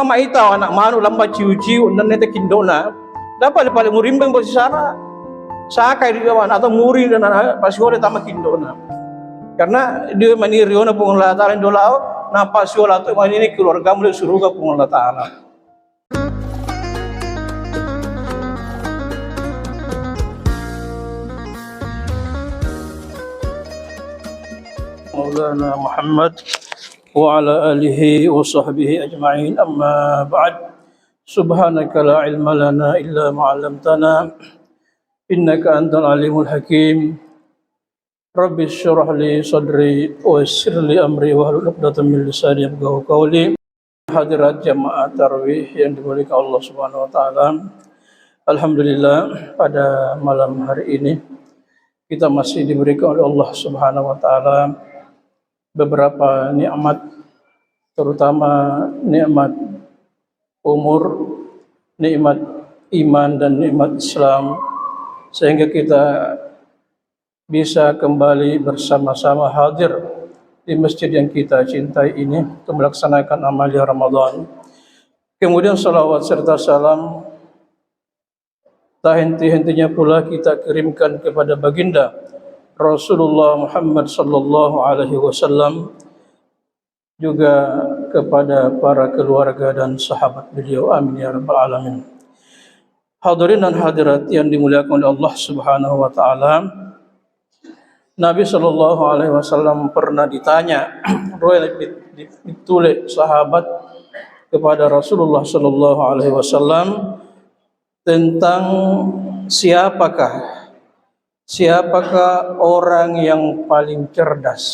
Maita anak manu lambat ciu-ciu dan nete kindona dapat paling murimbang bagi sana sakai di kawan atau muri dan pasiore tama kindona karena dia maniri ona pun Allah Taala dolao na pasiole atau manini keluarga mulai surga pun Allah Taala. Maulana Muhammad wa ala alihi wa sahbihi ajma'in, amma ba'd. Subhanaka la ilma lana illa ma 'allamtana innaka antal alimul hakim. Rabbi shrah li sadri wa yassir li amri wahlul 'uqdatam min lisani yafqahu qawli. Hadirat jamaah tarawih yang dimuliakan Allah Subhanahu wa taala. Alhamdulillah, pada malam hari ini kita masih diberikan oleh Allah Subhanahu wa taala beberapa nikmat, terutama nikmat umur, nikmat iman dan nikmat Islam, sehingga kita bisa kembali bersama-sama hadir di masjid yang kita cintai ini untuk melaksanakan amalia Ramadan. Kemudian salawat serta salam tak henti-hentinya pula kita kirimkan kepada baginda Rasulullah Muhammad sallallahu alaihi wasallam, juga kepada para keluarga dan sahabat beliau, amin ya rabbal alamin. Hadirin dan hadirat yang dimuliakan oleh Allah Subhanahu wa taala, Nabi sallallahu alaihi wasallam pernah ditanya ditulis sahabat kepada Rasulullah sallallahu alaihi wasallam tentang siapakah orang yang paling cerdas?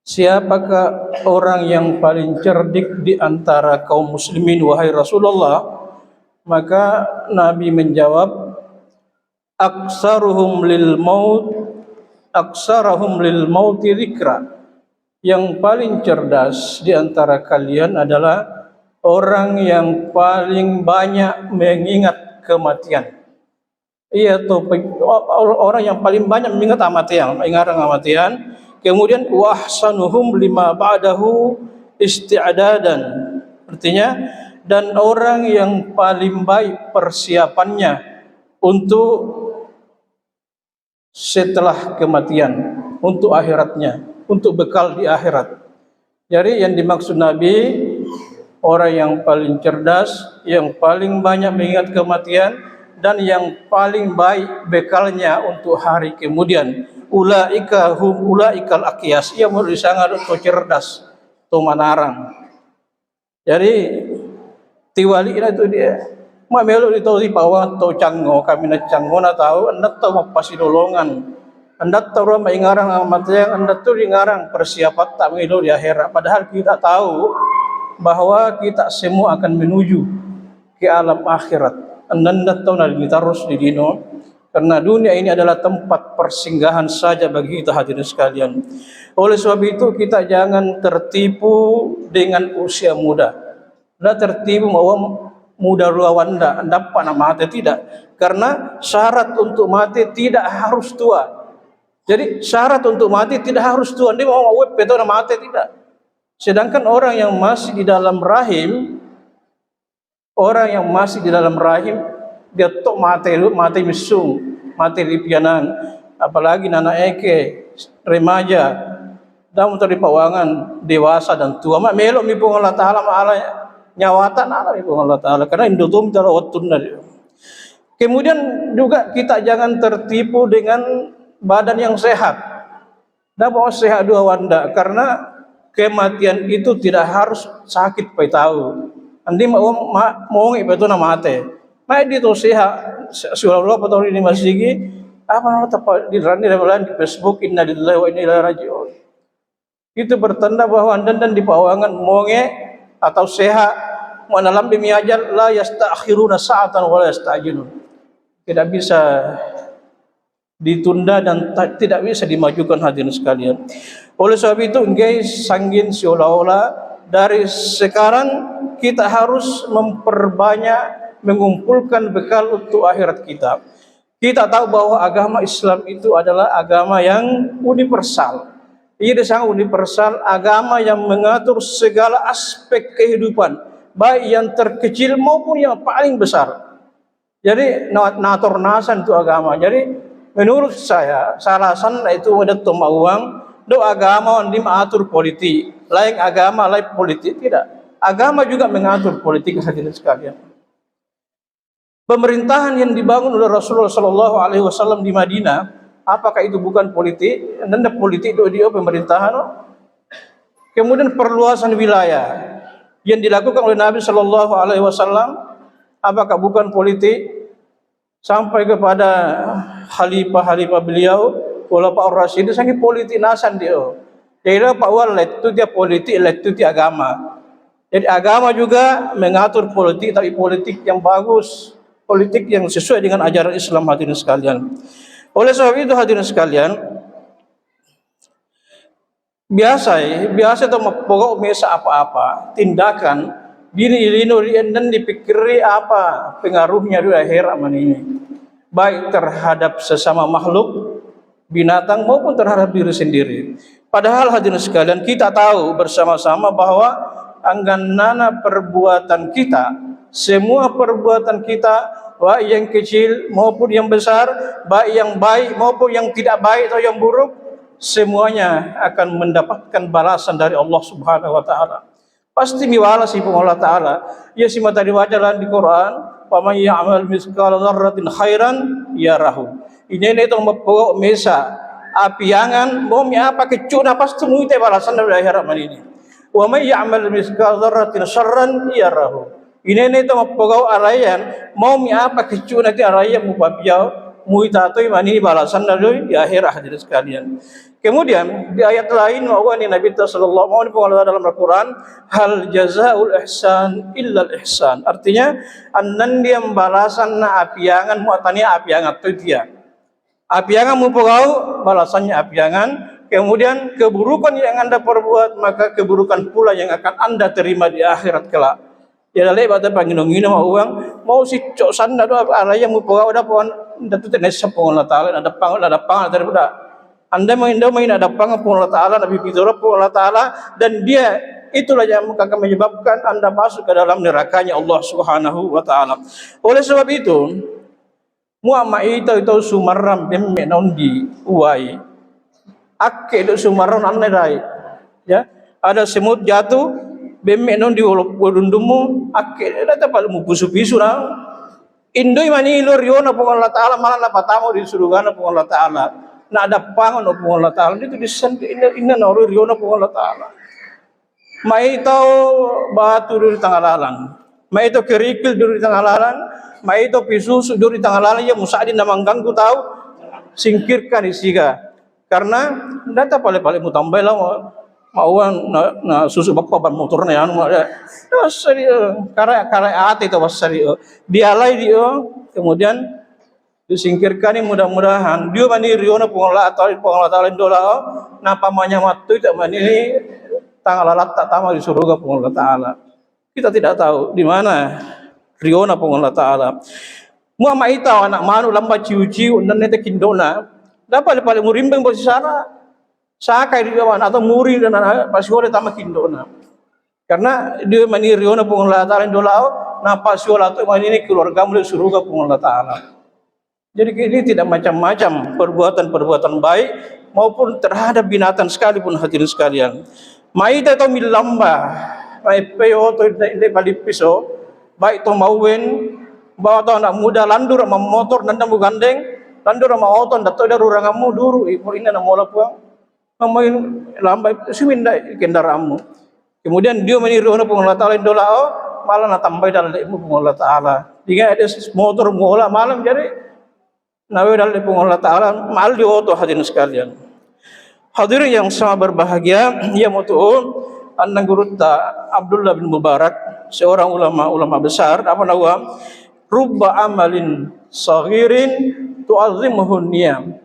Siapakah orang yang paling cerdik di antara kaum muslimin, wahai Rasulullah? Maka Nabi menjawab, aktsaruhum lil mauti dzikra. Yang paling cerdas di antara kalian adalah orang yang paling banyak mengingat kematian. Orang yang paling banyak mengingat kematian. Kemudian wahsanuhum lima ba'dahu isti'dadan. Artinya, dan orang yang paling baik persiapannya untuk setelah kematian, untuk akhiratnya, untuk bekal di akhirat. Jadi yang dimaksud Nabi, orang yang paling cerdas, yang paling banyak mengingat kematian, dan yang paling baik bekalnya untuk hari kemudian. Ulaika ulaikal aqyas, ia menurut sangat atau cerdas atau manarang. Jadi tiwali itu dia mamelo itu di bawah atau canggo, kami na canggo na tahu anda tahu pasidolongan, anda tahu mengarang kematian, anda tahu mengarang persiapan tak melo di akhirat. Padahal kita tahu bahwa kita semua akan menuju ke alam akhirat. Anda tahu nanti terus di dino, karena dunia ini adalah tempat persinggahan saja bagi kita hadirin sekalian. Oleh sebab itu kita jangan tertipu dengan usia muda. Anda tertipu bahwa muda ruawanda dapat mati, tidak. Karena syarat untuk mati tidak harus tua. Jadi syarat untuk mati tidak harus tua. Dia mau betul mati tidak. Sedangkan orang yang masih di dalam rahim, dia tok mati mesum, mati lipianan, apalagi nana eke remaja, dalam teripawangan dewasa dan tua. Mak melok mi pun Allah Taala maala nyawatan ala mi pun Allah Taala, karena indotum tala watun dari. Kemudian juga kita jangan tertipu dengan badan yang sehat. Dah bawa sehat dua wanda, karena kematian itu tidak harus sakit pai tahu. Andi mau betul nama mati. Mai di tu sehat suara patau ini masih apa nama tepat di Facebook, innalillahi wa inna ilaihi raji'un. Itu bertanda bahwa anda dan di pawangan monge atau sehat dalam demi ajal la yastakhiruna sa'atan wa la yasta'jilun. Tidak bisa ditunda dan tidak bisa dimajukan hadirin sekalian. Oleh sebab itu guys, sanggin seolah-olah dari sekarang kita harus memperbanyak mengumpulkan bekal untuk akhirat kita. Kita tahu bahwa agama Islam itu adalah agama yang universal. Ia sangat universal, agama yang mengatur segala aspek kehidupan, baik yang terkecil maupun yang paling besar. Jadi natur nasan itu agama. Jadi menurut saya salasan itu ada uang do agama di mengatur politik. Lain agama, lain politik tidak. Agama juga mengatur politik hadirin sekalian. Pemerintahan yang dibangun oleh Rasulullah Sallallahu Alaihi Wasallam di Madinah, apakah itu bukan politik? Nanda politik itu dia pemerintahan. Kemudian perluasan wilayah yang dilakukan oleh Nabi Sallallahu Alaihi Wasallam, apakah bukan politik? Sampai kepada khalifah beliau, Khulafaur Rasyidin, sangat politik nasan dia. Jadi Pak Wal itu dia politik, itu dia agama. Jadi agama juga mengatur politik, tapi politik yang bagus, politik yang sesuai dengan ajaran Islam hadirin sekalian. Oleh sebab itu hadirin sekalian, biasa itu pokok mesa apa-apa, tindakan diri dan dipikiri apa pengaruhnya di akhirat ini, baik terhadap sesama makhluk, binatang maupun terhadap diri sendiri. Padahal hadirin sekalian, kita tahu bersama-sama bahwa angganana perbuatan kita, semua perbuatan kita, baik yang kecil maupun yang besar, baik yang baik maupun yang tidak baik atau yang buruk, semuanya akan mendapatkan balasan dari Allah Subhanahu wa taala. Pasti miwala si Allah taala. Ya si mata dibaca di Quran, "Wa may ya'mal mithqala dzarratin khairan yarahu." Ini itu mepok mesa apiangan mau mi apa kecuna pasti muite balasan dari akhirat ini. Wa may ya'mal mithqala dzarratin syarran yarahu. Ini itu mepok arayan mau mi apa kecuna ti arayan mu papiau muita tu mani balasan dari di akhirat hadirin sekalian. Kemudian di ayat lain bahwa Nabi sallallahu alaihi wasallam dalam Al-Qur'an, hal jazaul ihsan illa ihsan. Artinya annan dia balasan na apiangan muatania apiangan tu dia. Apiangan mu pegau balasannya apiangan. Kemudian keburukan yang Anda perbuat maka keburukan pula yang akan Anda terima di akhirat kelak. Ya dalai bata panginong-inong uang mau si cok sanda do araya mu pegau ada pohon datu tenes pon Allah taala ada pang daripada Anda main ada pangapun Allah Ta'ala, Nabi Bidura pun Allah Ta'ala, dan dia itulah yang akan menyebabkan Anda masuk ke dalam nerakanya Allah Subhanahu wa Ta'ala. Oleh sebab itu, muama itu sumaram bemme nondi uai. Akke itu sumaram anai. Ya, ada semut jatuh bemme nondi ulundumu akke data palu mupusu-pisu na. Indoi mani ilur yona pun Allah Ta'ala malah napatamu di surga pun Allah Ta'ala. Na ada pangan o pung Allah Ta'ala itu disanti ina nauru riona pung Allah Ta'ala. Mai tau batu dari tangalalan, mai tau kerikil dari tangalalan, mai tau pisusu dari tangalalan yang musadin namang ganggu tahu singkirkan isiga. Karena data pale-pale mutambay lah mauan na susu bakpa ban motor na yan mo ada. Sari kara ate itu sari dialai dia kemudian disingkirkan ini mudah-mudahan dia mani riona pengolah Ta'ala dola napa manya matu itu mani tanggal lalat tak tama di surga pengolah Ta'ala. Kita tidak tahu di mana riona pengolah Ta'ala. Muama ita anak manu lambat ciu-ciu dan nete kindona dapat paling murimbang bagi sana sakai di kawan atau muri dan pasuare tama kindona. Karena dia mani riona pengolah Ta'ala dola napa suala tu mani ini keluarga mulai surga pengolah Ta'ala. Jadi ini tidak macam-macam perbuatan-perbuatan baik maupun terhadap binatang sekalipun hadirin sekalian. Maida atau milamba, mai peo to inde bali piso, baik to mauen, bawa to anak muda landur sama motor dan tamu gandeng, landur sama oton dato da rurangamu duru ipo ina na mola puang. Main lamba suminda kendaraanmu. Kemudian dia meniru ono pengolah Ta'ala dolao malah na tambay dalam ilmu pengolah Ta'ala. Jika ada motor mola malam jadi nawe dalam pengolah Ta'ala mal di oto hadirin sekalian. Hadirin yang sangat berbahagia, ia mutuun anang guruta Abdullah bin Mubarak, seorang ulama besar, apa nama? Rubba amalin saghirin tu'azzimuhun niyam.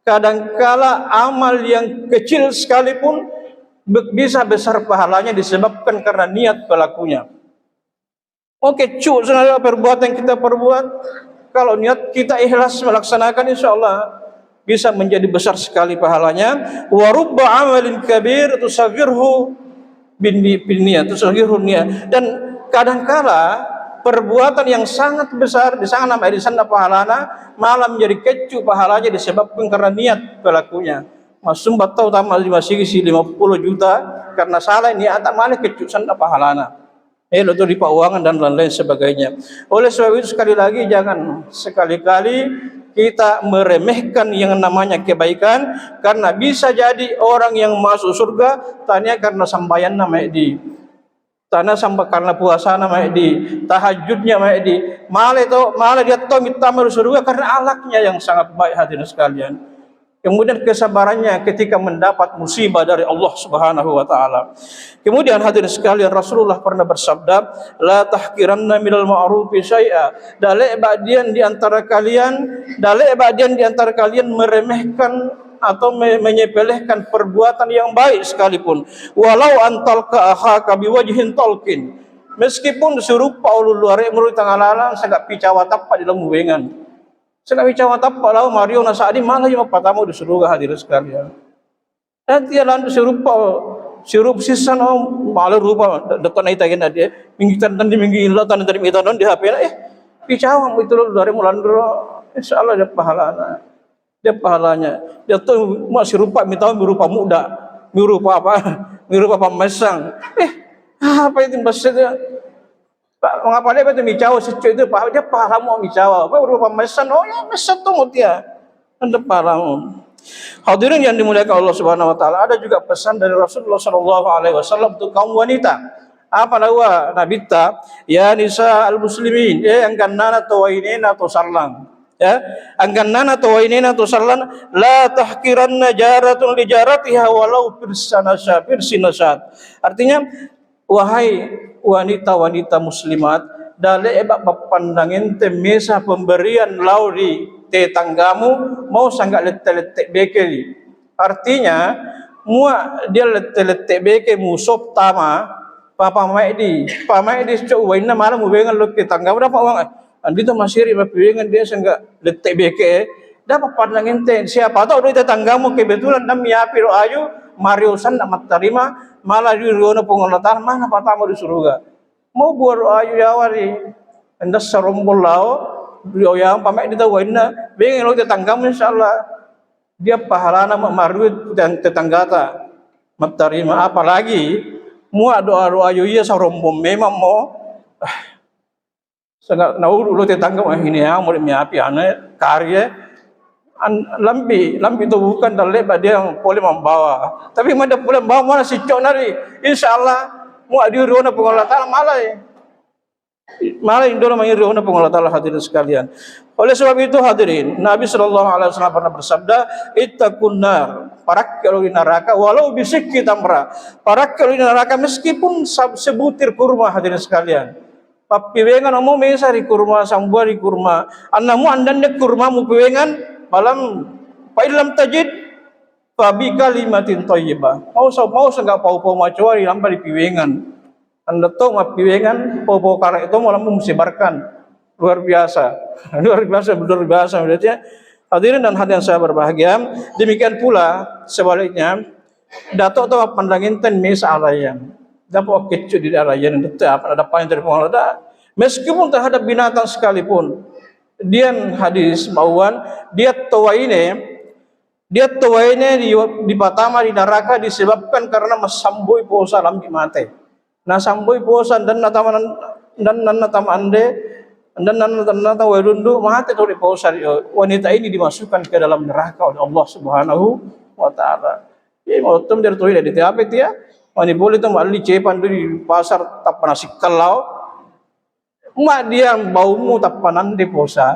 Kadangkala amal yang kecil sekalipun bisa besar pahalanya disebabkan karena niat pelakunya. Oke, sebenarnya perbuatan yang kita perbuat, kalau niat kita ikhlas melaksanakan, insya Allah bisa menjadi besar sekali pahalanya. Wa rubba amalin kabir tusaghirhu binniyat tusaghirun niyat. Dan kadangkala perbuatan yang sangat besar di sana di sana pahalana malah menjadi kecu pahalanya disebabkan karena niat pelakunya. Masum batau tamal di masih 50 juta karena salah niat malah kecu sana pahalana. Itu di keuangan dan lain-lain sebagainya. Oleh sebab itu sekali lagi jangan sekali-kali kita meremehkan yang namanya kebaikan, karena bisa jadi orang yang masuk surga tanya karena sambayan nama di tanah sampai karena puasa nama di tahajudnya nama di malah dia tahu minta masuk surga karena alaknya yang sangat baik. Hadirin sekalian, kemudian kesabarannya ketika mendapat musibah dari Allah Subhanahu wa taala. Kemudian hadirin sekalian, Rasulullah pernah bersabda, la tahqiranna minal ma'rufi syai'a. Dale badian di antara kalian meremehkan atau menyepelekan perbuatan yang baik sekalipun. Walau antalqa akhaka biwajhin talqin. Meskipun serupa ulul luar menurut tangalalan sagak picawa tapat di dalam wengan. Sagak picawa tapat lau Mario Nasadi malah yang pertama di surga. Hadirin sekalian, dan dia lantu sirup sisan malah rupa dekat naik tagihan dia minggitan dan diminggilah tan dari mitanon di HP picawa itu luar mulandro insyaallah dia pahalanya dia tuh masih rupa minta berupa muda berupa pemesang apa itu maksudnya mengapa dia itu micawa secu itu dia pahalamu micawa berupa pemesang ya mesang tuh dia anda pahalamu. Hadirin yang dimuliakan Allah Subhanahu wa taala, ada juga pesan dari Rasulullah sallallahu alaihi wasallam untuk kaum wanita. Apa lawa nabita ya nisa al-muslimin angkannana tawainina tusallan. Ya, angkannana tawainina tusallan la tahqiranna jaratun li jaratiha walau firsinasat. Artinya, wahai wanita-wanita muslimat, dale ebak pandangin temesa pemberian lauri tetanggamu mau sangat letek-letek bekeli. Artinya dia letek-letek beke musop tama papa maidi coba ina malam bengan lo tetanggamu dapat uang andi tu masih ri bengan dia sangat letek beke dapat pandangin te siapa tahu dia tetanggamu kebetulan dan miapi ro ayu mariusan amat terima malah di rono pengolatan mana patamu di surga mau buat ro ayu yawari anda serombol lao beliau yang pamek ditawain bengen lo tetanggamu insyaallah dia pahalana mamarud dan tetanggata menerima. Apalagi muak doa ayu ya sarombom memang mau sangat nauru lo tetangga ini yang mau miapi ane karya lambi itu bukan dalam dia yang boleh membawa tapi mana boleh membawa mana si cok nari insyaallah muak di rona pengolatan malah indona mengirona pengolah taala. Hadirin sekalian, oleh sebab itu hadirin, Nabi sallallahu alaihi wasallam pernah bersabda, ittaqun nar, parakkalu di neraka walau bisikki tamra, parakkalu di neraka meskipun sebutir kurma. Hadirin sekalian, papiwengan omo mesari kurma sambuari kurma annamu andande kurma mu piwengan malam fa illam tajid fa bi kalimatin thayyibah, mau enggak pau macuari lampa di piwengan anda tahu mapiwengan popo karek itu malah menyebarkan luar biasa berarti ya. Hadirin dan hadirin saya berbahagia, demikian pula sebaliknya dato atau pandangin ten mes alayan dapat kecu di alayan tetap ada apa yang dari pengelola meskipun terhadap binatang sekalipun dia hadis bauan dia tawaine di patama di neraka disebabkan karena masambui posa lambi mate. Nah sambui posan dan nata wedundu mati dari posan wanita ini dimasukkan ke dalam neraka oleh Allah Subhanahu wa taala. Ya mau tem dari toilet di apa dia? Mani boleh tu mali cepan di pasar tak pernah sikalau. Mak dia baumu tak pernah di posa.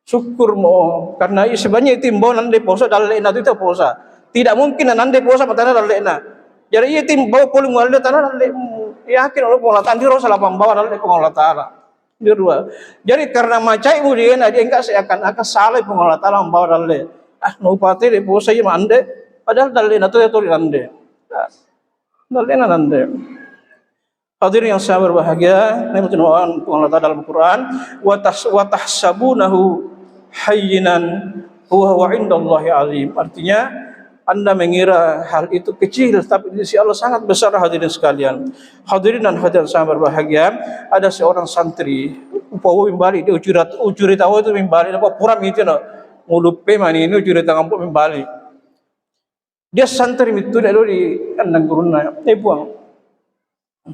Syukur mo karena sebenarnya timbau nande posa dalena itu posa. Tidak mungkin nande posa matana dalena. Jadi ia timbau polu mualda tanah dalena. Yakin Allah pengolatan di rosa lapang bawah dalam pengolatan di dua. Jadi karena macai kemudian dia enggak seakan-akan salah pengolatan lapang bawah dalam nupati di posa yang ande padahal dalam itu itu ande dalam ande. Hadirin yang saya berbahagia, ini menunjukkan pengolatan dalam Quran wa tahsabunahu hayyinan huwa indallahi azim. Artinya Anda mengira hal itu kecil, tapi di sisi Allah sangat besar. Hadirin sekalian, hadirin dan hadirat sangat berbahagia, ada seorang santri upawa mimbali dia ujuri tahu itu mimbali apa puram itu no mulupe mani ini ujuri tangan mimbali dia santri itu di andang guruna buang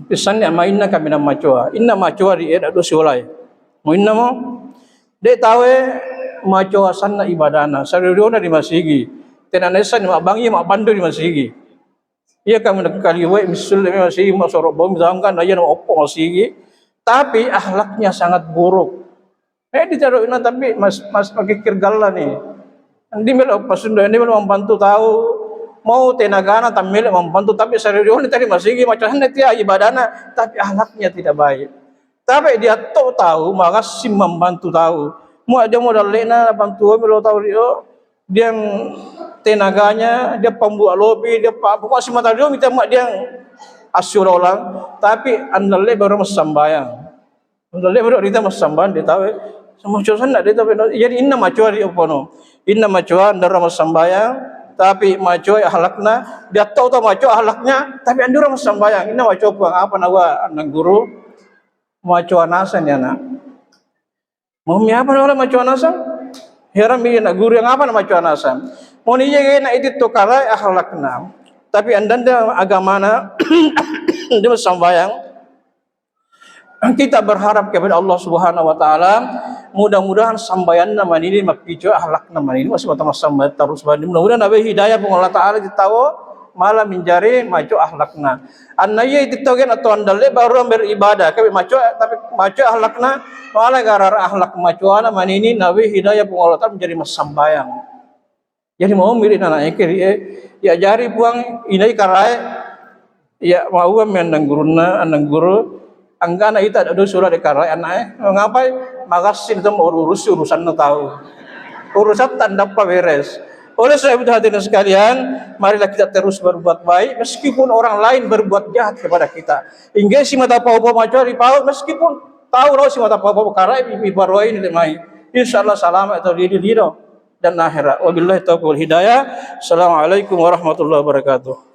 pesannya mainna kami nama macoa inna macoa di ada dosi olay mau inna mo dia tahu macoa sana ibadana saruriona di masigi tenanesa ni mabangi mabandu di masigi ia kami nak kali wa misul di masigi masorok bom zangkan aja nama opo masigi tapi akhlaknya sangat buruk. Ditaruh ina tapi mas pikir gala nih. Di melo pasundo ini melo membantu tahu mau tenagana tamil membantu tapi serius ini tadi masih macam dia ibadana tapi akhlaknya tidak baik. Tapi dia tahu maka sim membantu tahu. Mau dia modal lena bantu melo tahu dia tenaganya dia pembuat lobby dia pokok si mata dia minta mak dia asyur orang, tapi andalnya baru sembahyang. Andalnya baru kita sembahyang, dia tahu. Semua cuaca nak dia tahu. Jadi inna macua dia apa no? Inna macua andara sembahyang, tapi macua ahlakna. Dia tahu macua ahlaknya, tapi andara sembahyang. Inna macua apa nawa andang guru macua nasan ya nak. Mau apa nawa macua nasan? Heran dia nak guru yang apa nama macua nasan? Mau ni je nak itu tokarai ahlakna. Tapi anda agama dia sembahyang. Kita berharap kepada Allah Subhanahu Wa Taala, mudah-mudahan sembahyang nama ini mapicu akhlak nama ini masih mata sambat terus bani. Mudah-mudahan ada hidayah pun Allah Taala ditahu malah menjari maju akhlakna. Anaya itu togen atau andale baru beribadah, tapi tapi maju akhlakna malah gara akhlak majuana nama ini nabi hidayah pun Allah Taala menjadi sembahyang. Jadi mau mirip anak ekor, ya jari buang ini karai, ya mau menang guru, anggana itu ada surah di karai anak, ngapai magasin itu mau urusan tahu, urusan tanda beres. Oleh sebab itu hadirin sekalian, marilah kita terus berbuat baik, meskipun orang lain berbuat jahat kepada kita. Hingga si mata pau macari pau, meskipun tahu loh si mata pau karai bibi baru ini lemai, insyaallah selamat atau diri dan akhirat. Wabillahi taufiq wal hidayah. Assalamualaikum warahmatullahi wabarakatuh.